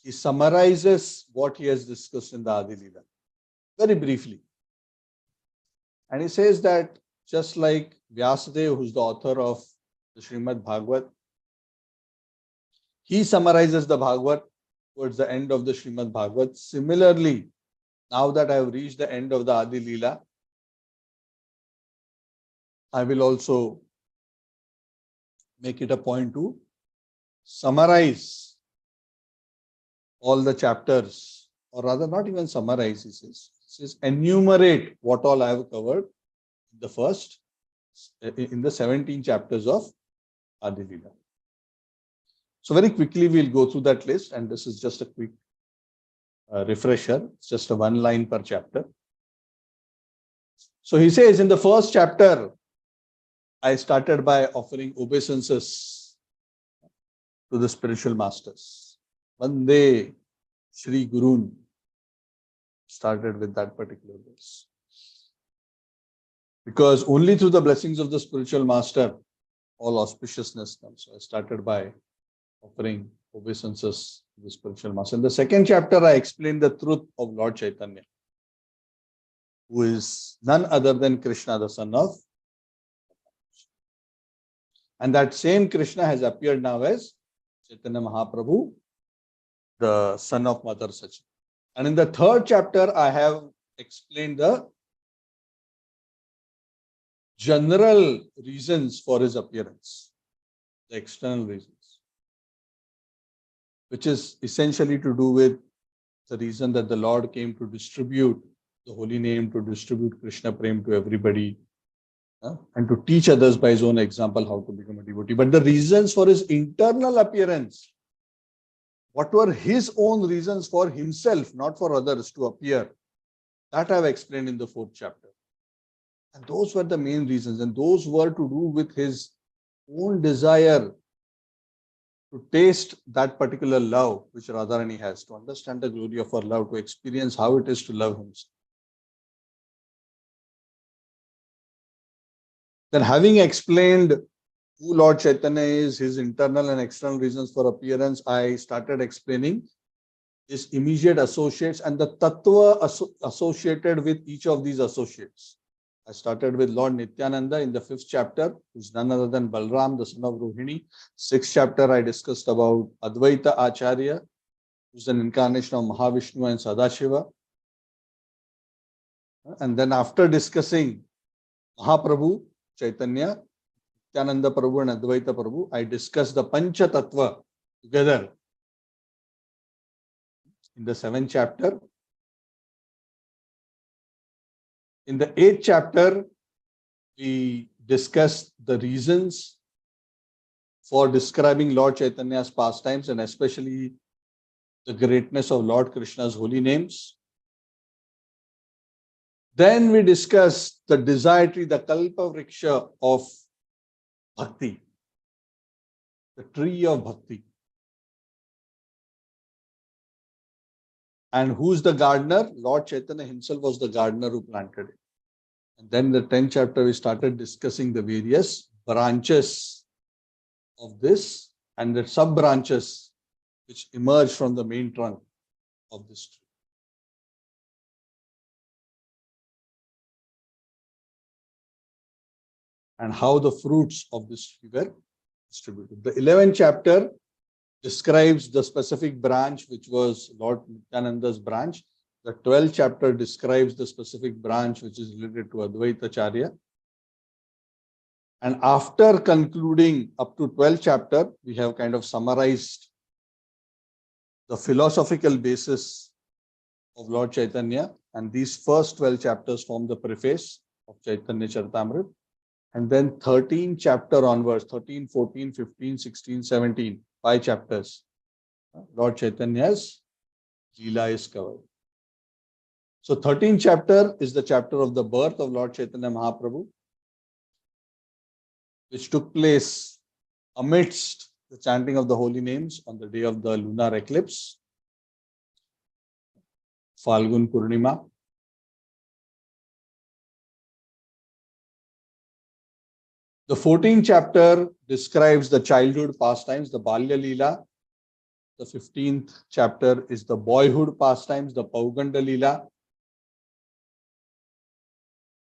he summarizes what he has discussed in the Adi Lila, very briefly. And he says that just like Vyasadeva, who's the author of the Srimad Bhagavad, he summarizes the Bhagavad towards the end of the Srimad Bhagavad. Similarly, now that I have reached the end of the Adi Lila, I will also make it a point to summarize all the chapters, or rather not even summarize, he says enumerate what all I have covered in the 17 chapters of Adi Lila. So very quickly we'll go through that list, and this is just a quick refresher. It's just a 1 line per chapter. So he says in the first chapter, I started by offering obeisances to the spiritual masters. Vande Shri Gurun. started with that particular verse. Because only through the blessings of the spiritual master, all auspiciousness comes. So I started by offering obeisances to the spiritual master. In the second chapter, I explained the truth of Lord Chaitanya, who is none other than Krishna, the son of. And that same Krishna has appeared now as Chaitanya Mahaprabhu, the son of Mother Sachit. And in the third chapter, I have explained the general reasons for his appearance, the external reasons, which is essentially to do with the reason that the Lord came to distribute the holy name, to distribute Krishna Prem to everybody, and to teach others by his own example how to become a devotee. But the reasons for his internal appearance, what were his own reasons for himself, not for others, to appear, that I have explained in the fourth chapter. And those were the main reasons, and those were to do with his own desire to taste that particular love which Radharani has, to understand the glory of her love, to experience how it is to love himself. Then, having explained who Lord Chaitanya is, his internal and external reasons for appearance, I started explaining his immediate associates and the tattva associated with each of these associates. I started with Lord Nityananda in the 5th chapter, who is none other than Balram, the son of Rohini. 6th chapter, I discussed about Advaita Acharya, who is an incarnation of Mahavishnu and Sadashiva. And then after discussing Mahaprabhu, Chaitanya, Nityananda Prabhu and Advaita Prabhu, I discussed the Pancha Tattva together in the 7th chapter. In the 8th chapter, we discussed the reasons for describing Lord Chaitanya's pastimes and especially the greatness of Lord Krishna's holy names. Then we discussed the desire tree, the Kalpa Vriksha of Bhakti, the tree of Bhakti. And who's the gardener? Lord Chaitanya himself was the gardener who planted it. And then in the 10th chapter, we started discussing the various branches of this and the sub-branches which emerge from the main trunk of this tree. And how the fruits of this tree were distributed. The 11th chapter describes the specific branch, which was Lord Nityananda's branch. The 12th chapter describes the specific branch, which is related to Advaita Acharya. And after concluding up to 12th chapter, we have kind of summarized the philosophical basis of Lord Chaitanya. And these first 12 chapters form the preface of Chaitanya Charitamrita. And then 13 chapter onwards, 13, 14, 15, 16, 17, 5 chapters, Lord Chaitanya's Lila is covered. So 13th chapter is the chapter of the birth of Lord Chaitanya Mahaprabhu, which took place amidst the chanting of the holy names on the day of the lunar eclipse, Falgun Purnima. The 14th chapter describes the childhood pastimes, the Balya Lila. The 15th chapter is the boyhood pastimes, the Pauganda Lila.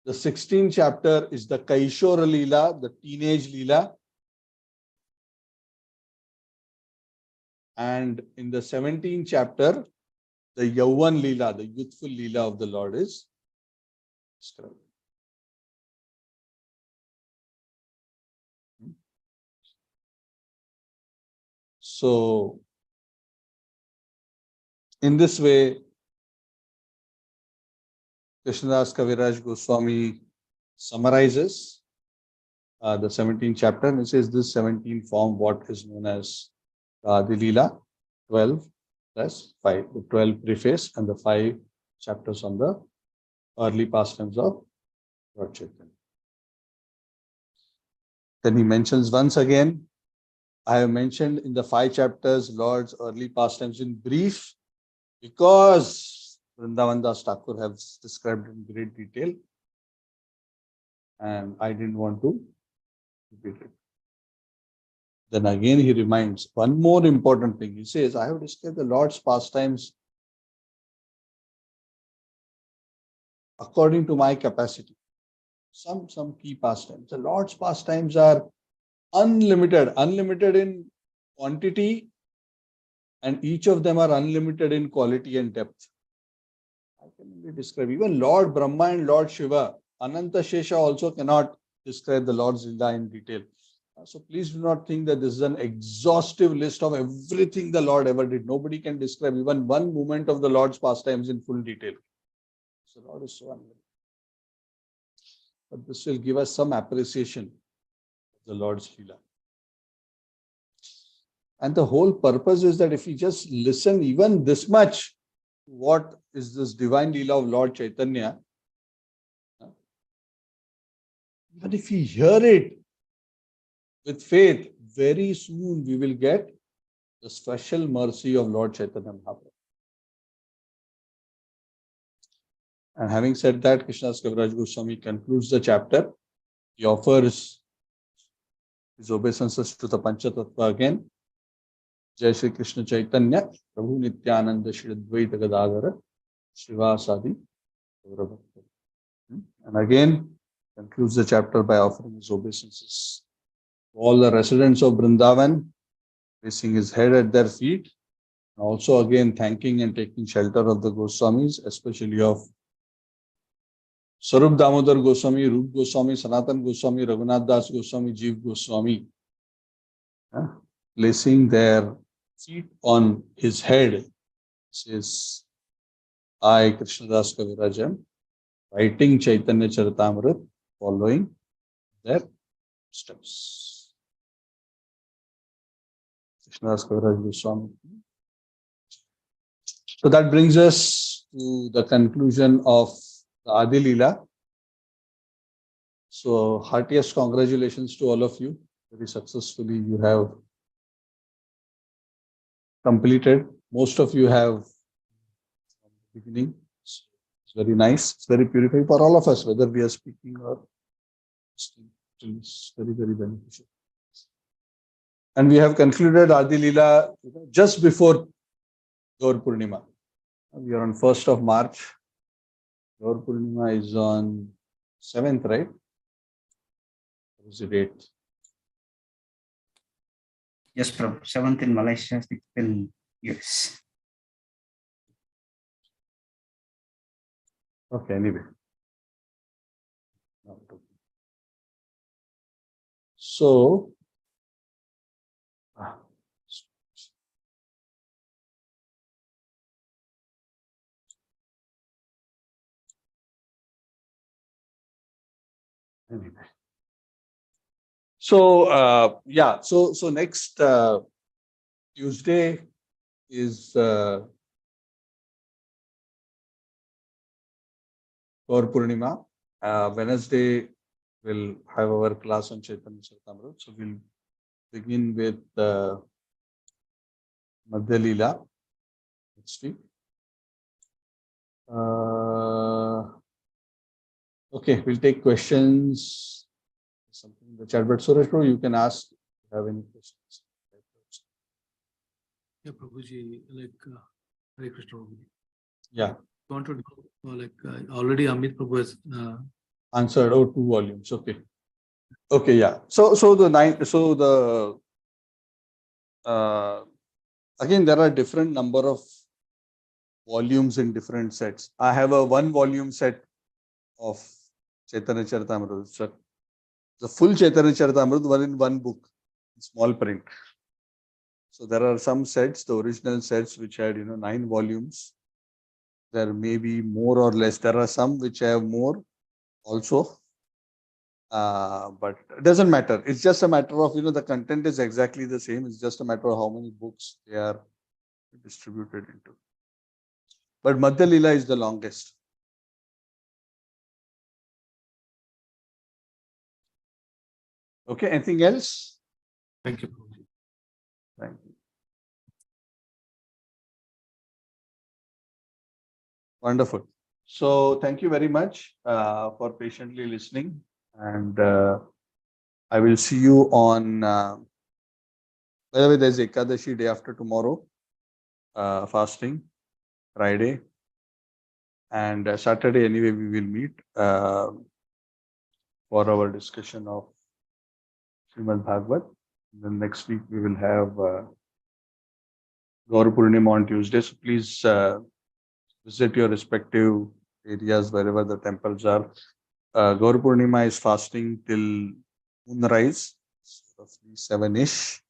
The 16th chapter is the Kaishora Lila, the teenage Lila. And in the 17th chapter, the Yauvan Lila, the youthful Lila of the Lord is described. So, in this way, Krishnadas Kaviraj Goswami summarizes the 17th chapter, and it says this 17 form what is known as the Lila, 12 plus 5, the 12 preface and the 5 chapters on the early pastimes of Lord Chaitanya. Then he mentions once again, I have mentioned in the 5 chapters Lord's early pastimes in brief, because Vrindavan Das Thakur has described in great detail, and I didn't want to repeat it. Then again he reminds one more important thing. He says, I have described the Lord's pastimes according to my capacity. Some key pastimes. The Lord's pastimes are unlimited in quantity, and each of them are unlimited in quality and depth. I can only describe even Lord Brahma and Lord Shiva. Ananta Shesha also cannot describe the Lord's Lila in detail. So please do not think that this is an exhaustive list of everything the Lord ever did. Nobody can describe even one moment of the Lord's pastimes in full detail. So the Lord is so unlimited. But this will give us some appreciation of the Lord's Lila. And the whole purpose is that if we just listen even this much, what is this divine Lila of Lord Chaitanya? Even if we hear it with faith, very soon we will get the special mercy of Lord Chaitanya Mahaprabhu. And having said that, Krishnadas Kaviraj Goswami concludes the chapter. He offers his obeisances to the Panchatattva again. Jai Shri Krishna Chaitanya, Prabhu Nityananda Shri Advaita Gadadhara, Srivasadi. And again, concludes the chapter by offering his obeisances to all the residents of Vrindavan, placing his head at their feet. And also again, thanking and taking shelter of the Goswamis, especially of Sarup Damodar Goswami, Rup Goswami, Sanatan Goswami, Raghunath Das Goswami, Jeev Goswami, placing their feet on his head. Says, I, Krishnadas Kaviraj, writing Chaitanya Charitamrita, following their steps. Krishnadas Kaviraj Goswami. So that brings us to the conclusion of the Adi Lila. So heartiest congratulations to all of you. Very successfully you have completed. Most of you have from the beginning. It's very nice. It's very purifying for all of us, whether we are speaking or listening. It's very, very beneficial. And we have concluded Adi Lila just before Gaur Purnima. We are on 1st of March. Gaur Purnima is on 7th, right? What is the date? Yes, Prabhu. 7th in Malaysia, 6th in US. Okay, anyway. So, anyway. So, yeah, so next Tuesday is Gaur Purnima. Wednesday we'll have our class on Chaitanya Charitamrita. So we'll begin with Madhya Lila next week. Okay, we'll take questions. Something in the chat, but Suresh Bro, you can ask if you have any questions. Yeah, Prabhuji, like Hare Krishna Prabhuji. Yeah. Want to know, already Amit Prabhu has Answered. 2 volumes. Okay. Okay. Yeah. So again, there are different number of volumes in different sets. I have a 1 volume set of Chaitanya Charitamrita. So the full Chaitanya Charitamrita, one in 1 book, small print. So there are some sets, the original sets, which had 9 volumes. There may be more or less. There are some which have more also. But it doesn't matter. It's just a matter of, the content is exactly the same. It's just a matter of how many books they are distributed into. But Madhya Lila is the longest. Okay, anything else? thank you, Prabhuji. Thank you. Wonderful. So thank you very much for patiently listening, and I will see you on. By the way, there's Ekadashi day after tomorrow, fasting, Friday, and Saturday. Anyway, we will meet for our discussion of Srimad Bhagavad. Then next week we will have Gaur Purnima on Tuesday. So please visit your respective areas wherever the temples are. Gaur Purnima is fasting till moonrise, roughly 7-ish.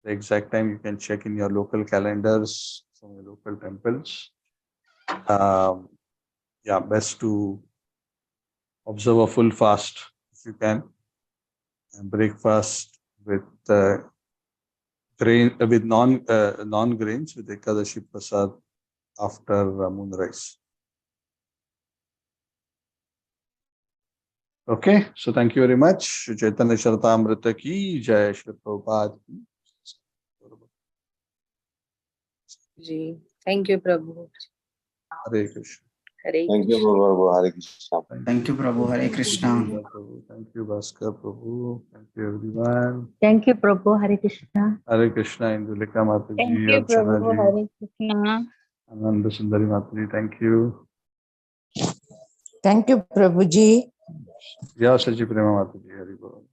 The exact time you can check in your local calendars from your local temples. Yeah, best to observe a full fast if you can, and breakfast with grain with non grains with Ekadashi Prasad after moonrise. Okay, so thank you very much. Shri Chaitanya Charitamrita ki jai, Shri Prabhupada ki. Ji. Thank you, Prabhu. Hare Krishna. Hare Thank you, Krishna. Prabhu. Hare Krishna. Thank you, Prabhu. Hare Krishna. Prabhu. Thank you, Bhaskar Prabhu. Thank you, everyone. Thank you, Prabhu. Hare Krishna. Hare Krishna, Indulika Mataji, Thank you, Archana Prabhu. ji, Hare Krishna. Ananda Sundari Mataji. Thank you. Thank you, Prabhuji. Vyasaji Prema Mataji. Hari Bol.